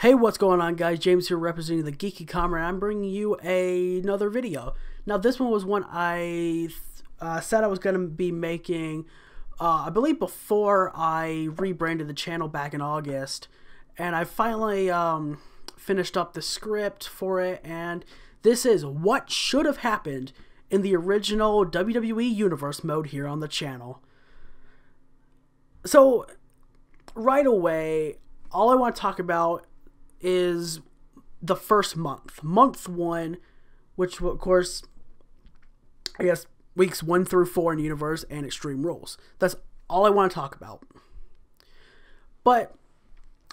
Hey, what's going on, guys? James here representing the Geeky Comrade. I'm bringing you another video. Now, this one was one I said I was going to be making, I believe before I rebranded the channel back in August. And I finally finished up the script for it, and this is what should have happened in the original WWE Universe mode here on the channel. So, right away, all I want to talk about is the first month. Month 1, which of course, I guess, weeks 1 through 4 in Universe and Extreme Rules. That's all I want to talk about. But,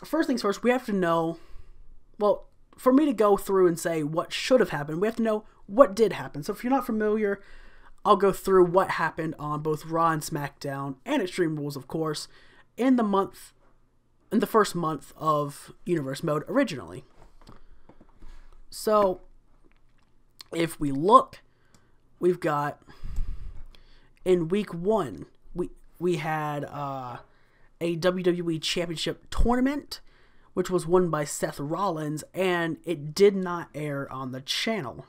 first things first, we have to know, well, for me to go through and say what should have happened, we have to know what did happen. So if you're not familiar, I'll go through what happened on both Raw and SmackDown, and Extreme Rules, of course, in the first month of Universe mode originally. So, if we look, we've got, in week 1, we had a WWE Championship tournament, which was won by Seth Rollins, and it did not air on the channel.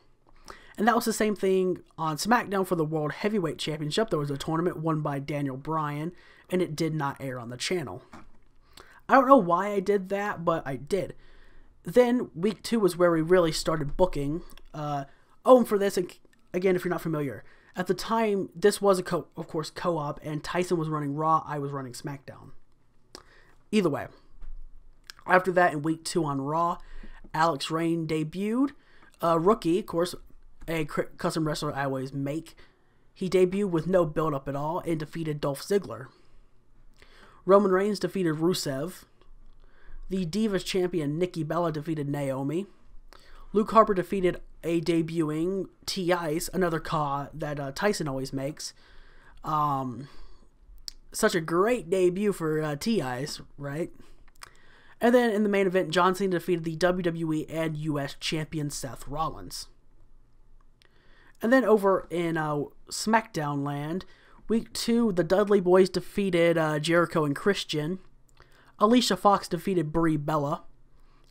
And that was the same thing on SmackDown for the World Heavyweight Championship. There was a tournament won by Daniel Bryan, and it did not air on the channel. I don't know why I did that, but I did. Then, week 2 was where we really started booking. And for this, again, if you're not familiar, at the time, this was, of course, co-op, and Tyson was running Raw, I was running SmackDown. Either way. After that, in week 2 on Raw, Alex Reign debuted. Rookie, of course, a custom wrestler I always make. He debuted with no build-up at all and defeated Dolph Ziggler. Roman Reigns defeated Rusev. The Divas champion Nikki Bella defeated Naomi. Luke Harper defeated a debuting T-Ice, another caw that Tyson always makes. Such a great debut for T-Ice, right? And then in the main event, John Cena defeated the WWE and US champion Seth Rollins. And then over in SmackDown land, week 2, the Dudley Boys defeated Jericho and Christian. Alicia Fox defeated Brie Bella.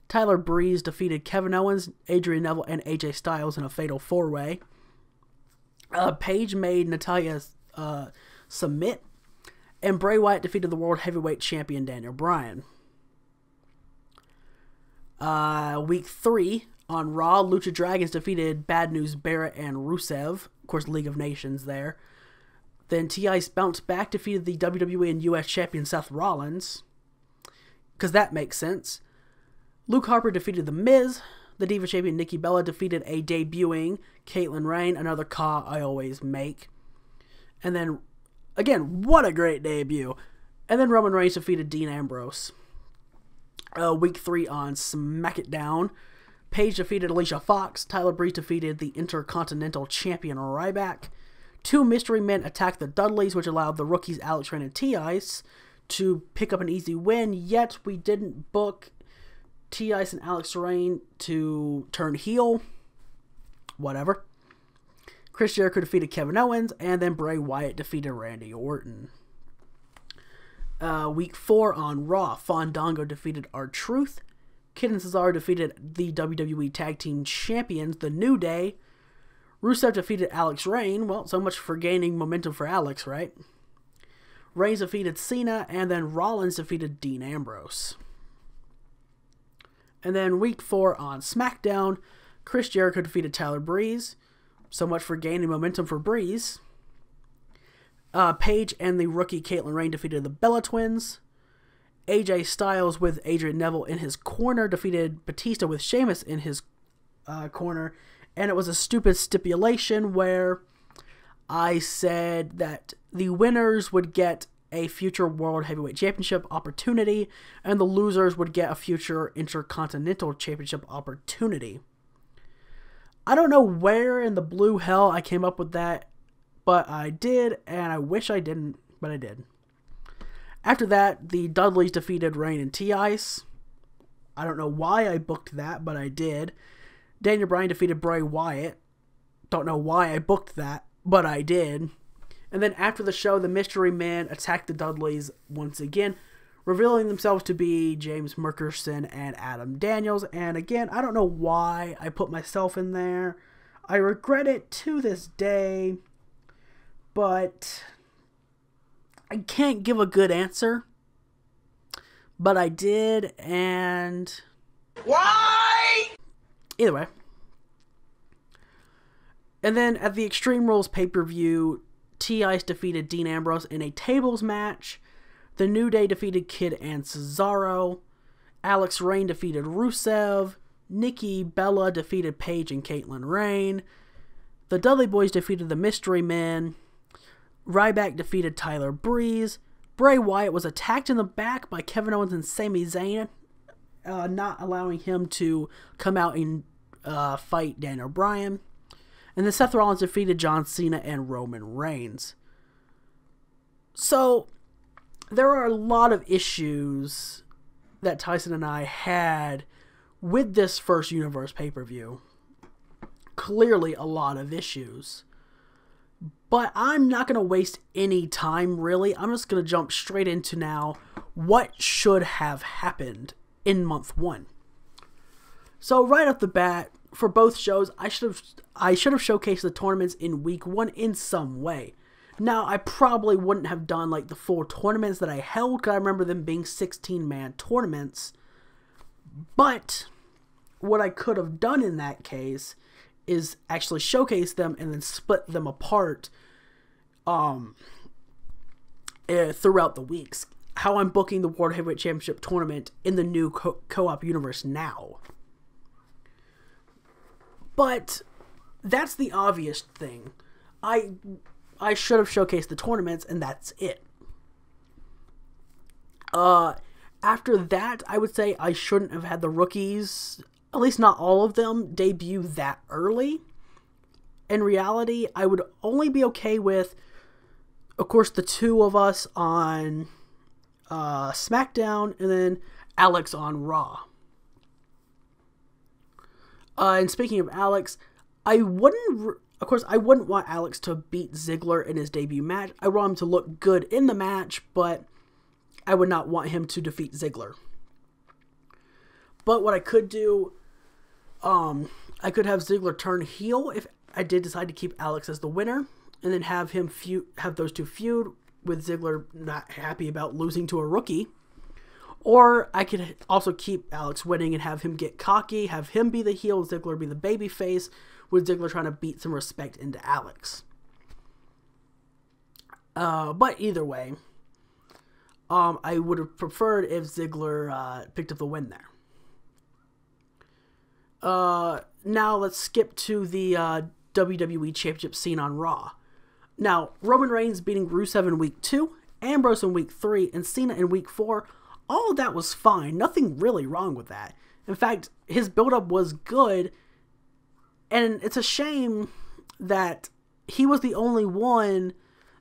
Tyler Breeze defeated Kevin Owens, Adrian Neville, and AJ Styles in a fatal 4-way. Paige made Natalya submit. And Bray Wyatt defeated the World Heavyweight Champion Daniel Bryan. Week 3, on Raw, Lucha Dragons defeated Bad News Barrett and Rusev. Of course, League of Nations there. Then T.I.'s bounced back, defeated the WWE and US champion Seth Rollins, because that makes sense. Luke Harper defeated The Miz. The Diva champion Nikki Bella defeated a debuting Caitlyn Rain, another caw I always make. And then, again, what a great debut. And then Roman Reigns defeated Dean Ambrose. Week 3 on SmackDown, Paige defeated Alicia Fox. Tyler Breeze defeated the Intercontinental Champion Ryback. 2 mystery men attacked the Dudleys, which allowed the rookies Alex Reign and T-Ice to pick up an easy win, yet we didn't book T-Ice and Alex Reign to turn heel. Whatever. Chris Jericho defeated Kevin Owens, and then Bray Wyatt defeated Randy Orton. Week 4 on Raw, Fandango defeated R-Truth. Kid and Cesaro defeated the WWE Tag Team Champions, The New Day. Rusev defeated Alex Reign. Well, so much for gaining momentum for Alex, right? Reigns defeated Cena, and then Rollins defeated Dean Ambrose. And then week 4 on SmackDown, Chris Jericho defeated Tyler Breeze. So much for gaining momentum for Breeze. Paige and the rookie Caitlyn Rain defeated the Bella Twins. AJ Styles with Adrian Neville in his corner defeated Batista with Sheamus in his corner. And it was a stupid stipulation where I said that the winners would get a future World Heavyweight Championship opportunity, and the losers would get a future Intercontinental Championship opportunity. I don't know where in the blue hell I came up with that, but I did, and I wish I didn't, but I did. After that, the Dudleys defeated Reign and T-Ice. I don't know why I booked that, but I did. Daniel Bryan defeated Bray Wyatt. Don't know why I booked that, but I did. And then after the show, the Mystery Men attacked the Dudleys once again. revealing themselves to be James Merkerson and Adam Daniels. And again, I don't know why I put myself in there. I regret it to this day, but I can't give a good answer. But I did, and why? Either way. And then at the Extreme Rules pay-per-view, T.I.'s defeated Dean Ambrose in a tables match. The New Day defeated Kid and Cesaro. Alex Rain defeated Rusev. Nikki Bella defeated Paige and Caitlin Rain. The Dudley Boys defeated the Mystery Men. Ryback defeated Tyler Breeze. Bray Wyatt was attacked in the back by Kevin Owens and Sami Zayn, not allowing him to come out and fight Daniel Bryan. And then Seth Rollins defeated John Cena and Roman Reigns. So, there are a lot of issues that Tyson and I had with this first Universe pay-per-view. Clearly a lot of issues. But I'm not going to waste any time, really. I'm just going to jump straight into now what should have happened in month 1. So right off the bat, for both shows, I should have showcased the tournaments in week 1 in some way. Now, I probably wouldn't have done like the 4 tournaments that I held, because I remember them being 16-man tournaments. But what I could have done in that case is actually showcase them and then split them apart throughout the weeks. How I'm booking the World Heavyweight Championship tournament in the new co-op universe now. But that's the obvious thing. I should have showcased the tournaments, and that's it. After that, I would say I shouldn't have had the rookies, at least not all of them, debut that early. In reality, I would only be okay with, of course, the 2 of us on SmackDown, and then Alex on Raw. And speaking of Alex, I wouldn't want Alex to beat Ziggler in his debut match. I want him to look good in the match, but I would not want him to defeat Ziggler. But what I could do, I could have Ziggler turn heel if I did decide to keep Alex as the winner, and then have those 2 feud with Ziggler not happy about losing to a rookie. Or I could also keep Alex winning and have him get cocky, have him be the heel, Ziggler be the babyface, with Ziggler trying to beat some respect into Alex. But either way, I would have preferred if Ziggler picked up the win there. Now let's skip to the WWE Championship scene on Raw. Now, Roman Reigns beating Rusev in week 2, Ambrose in week 3, and Cena in week 4. All of that was fine. Nothing really wrong with that. In fact, his build-up was good. And it's a shame that he was the only one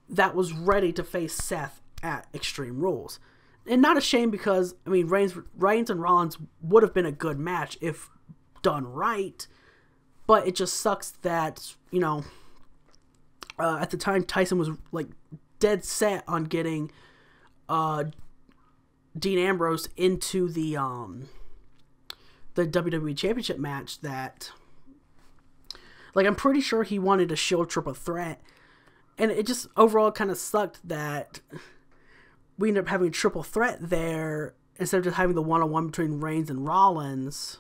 that was ready to face Seth at Extreme Rules. And not a shame because, I mean, Reigns and Rollins would have been a good match if done right. But it just sucks that, you know, at the time Tyson was like dead set on getting Dean Ambrose into the WWE Championship match that, like, I'm pretty sure he wanted a Shield triple threat, and it just overall kind of sucked that we ended up having a triple threat there instead of just having the one-on-one between Reigns and Rollins,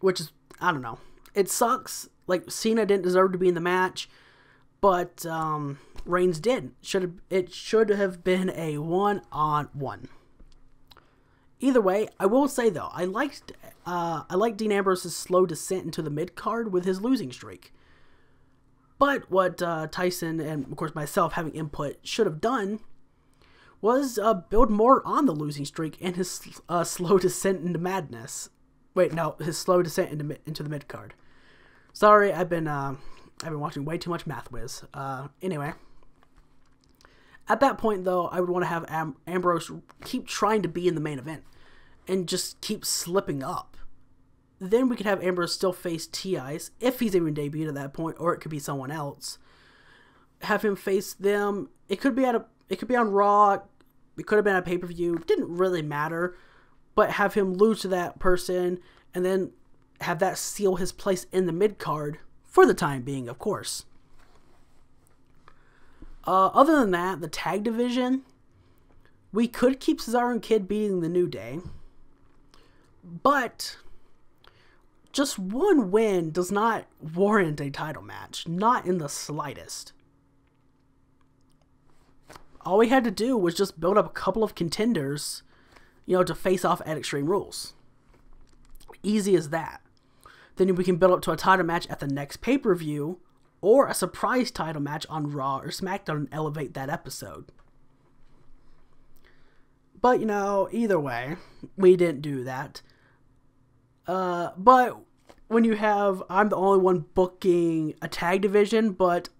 which is, I don't know, it sucks. Like, Cena didn't deserve to be in the match, but Reigns did. It should have been a one-on-one. Either way, I will say though, I liked Dean Ambrose's slow descent into the mid-card with his losing streak. But what Tyson and, of course, myself having input should have done was build more on the losing streak and his slow descent into madness. Wait, no, his slow descent into the mid-card. Sorry, I've been watching way too much Math Whiz. Anyway. At that point, though, I would want to have Ambrose keep trying to be in the main event and just keep slipping up. Then we could have Ambrose still face T.I.'s, if he's even debuted at that point, or it could be someone else. Have him face them. It could be at It could be on Raw. It could have been a pay-per-view. It didn't really matter. But have him lose to that person and then have that seal his place in the mid-card for the time being, of course. Other than that, the tag division, we could keep Cesaro and Kid beating the New Day. But just one win does not warrant a title match. Not in the slightest. All we had to do was just build up a couple of contenders, to face off at Extreme Rules. Easy as that. Then we can build up to a title match at the next pay-per-view, or a surprise title match on Raw or SmackDown and elevate that episode. But, either way, we didn't do that. But when you have, I'm the only one booking a tag division, but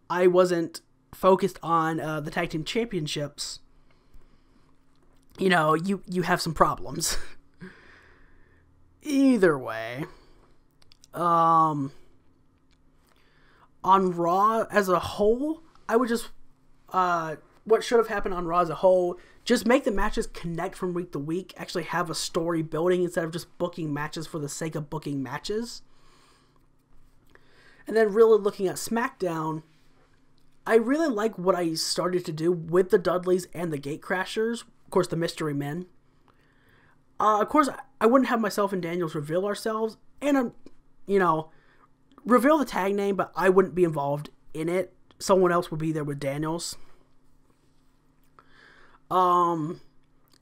I wasn't focused on the tag team championships, you have some problems. Either way, on Raw as a whole, I would just, what should have happened on Raw as a whole, just make the matches connect from week to week, actually have a story building instead of just booking matches for the sake of booking matches. And then really looking at SmackDown, I really like what I started to do with the Dudleys and the Gatecrashers, of course the Mystery Men. Of course, I wouldn't have myself and Daniels reveal ourselves, and, reveal the tag name, but I wouldn't be involved in it. Someone else would be there with Daniels. And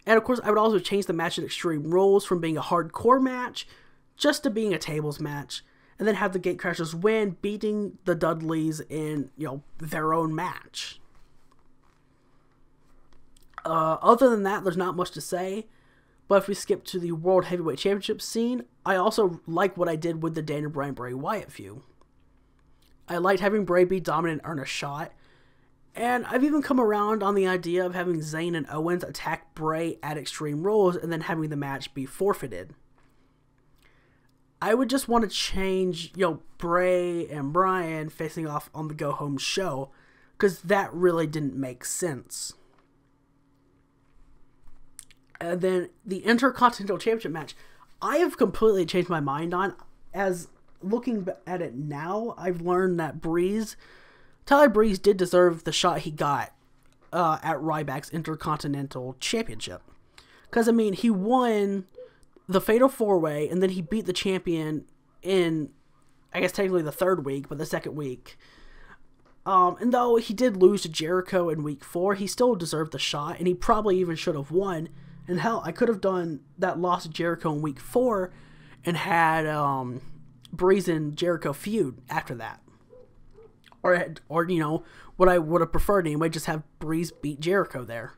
of course, I would also change the match at Extreme Rules from being a hardcore match just to being a tables match, and then have the Gatecrashers win, beating the Dudleys in, their own match. Other than that, there's not much to say. But if we skip to the World Heavyweight Championship scene, I also like what I did with the Daniel Bryan Bray Wyatt feud. I liked having Bray be dominant and earn a shot. And I've even come around on the idea of having Zayn and Owens attack Bray at Extreme Rules and then having the match be forfeited. I would just want to change, Bray and Bryan facing off on the Go Home show, because that really didn't make sense. And then the Intercontinental Championship match, I have completely changed my mind on. As looking at it now, I've learned that Tyler Breeze did deserve the shot he got at Ryback's Intercontinental Championship. Because, he won the Fatal 4-Way, and then he beat the champion in, I guess technically the third week, but the second week. And though he did lose to Jericho in week 4, he still deserved the shot, and he probably even should have won. And hell, I could have done that loss to Jericho in week 4 and had Breeze and Jericho feud after that. Or what I would have preferred anyway, just have Breeze beat Jericho there.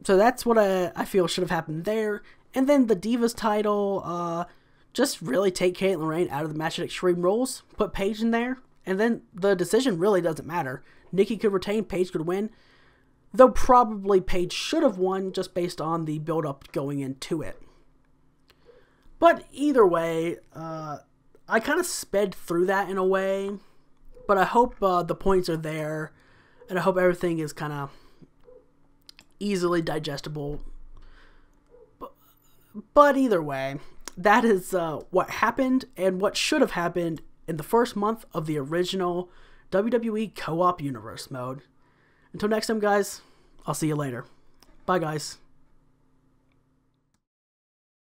So that's what I feel should have happened there. And then the Divas title, just really take Kaitlyn Rain out of the match at Extreme Rules, put Paige in there, and then the decision really doesn't matter. Nikki could retain, Paige could win. Though probably Paige should have won just based on the build-up going into it. But either way, I kind of sped through that in a way. But I hope the points are there. And I hope everything is kind of easily digestible. But either way, that is what happened and what should have happened in the first month of the original WWE Co-op Universe mode. Until next time, guys, I'll see you later. Bye, guys.